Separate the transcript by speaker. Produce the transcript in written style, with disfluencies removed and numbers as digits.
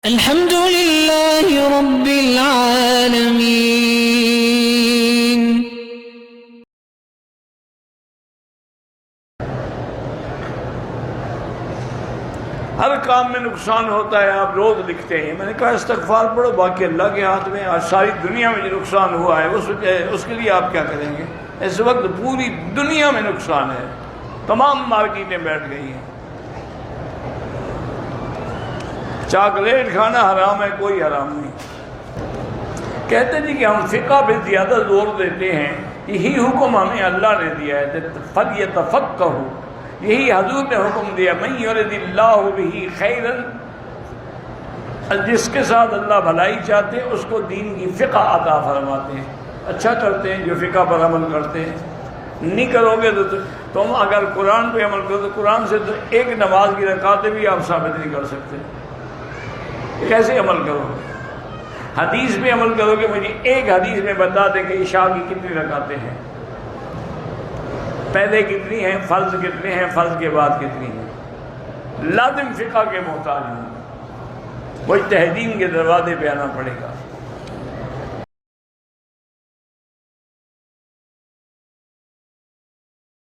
Speaker 1: الحمد لله رب العالمين.
Speaker 2: ہر کام میں نقصان ہوتا ہے. آپ روز لکھتے ہیں. میں نے کہا استغفار پڑھو، باقی اللہ کے ہاتھ میں. آج ساری دنیا میں جو نقصان ہوا ہے اس کے لیے آپ کیا کریں گے؟ اس وقت پوری دنیا میں نقصان ہے، تمام مارکیٹیں بیٹھ گئی ہیں. چاکلیٹ کھانا حرام ہے، کوئی حرام نہیں. کہتے جی کہ ہم فقہ پہ زیادہ زور دیتے ہیں. یہی حکم ہمیں اللہ نے دیا ہے، فَلْيَتَفَقَّهُوا. یہی حضور نے حکم دیا، مَن يُرِدِ اللَّهُ بِهِ خَيْرًا. جس کے ساتھ اللہ بھلائی چاہتے ہیں اس کو دین کی فقہ عطا فرماتے ہیں. اچھا کرتے ہیں جو فقہ پر عمل کرتے ہیں. نہیں کرو گے تو تم اگر قرآن پہ عمل کرو تو قرآن سے تو ایک نماز کی رکعتیں بھی آپ ثابت نہیں کر سکتے. کیسے عمل کرو گے؟ حدیث پہ عمل کرو گے. مجھے ایک حدیث میں بتا دیں کہ عشاء کی کتنی رکعتیں ہیں، پہلے کتنی ہیں، فرض کتنے ہیں، فرض کے بعد کتنی ہیں. لازم فقہ کے محتاج ہوں، مجتہدین کے دروازے پہ آنا پڑے گا.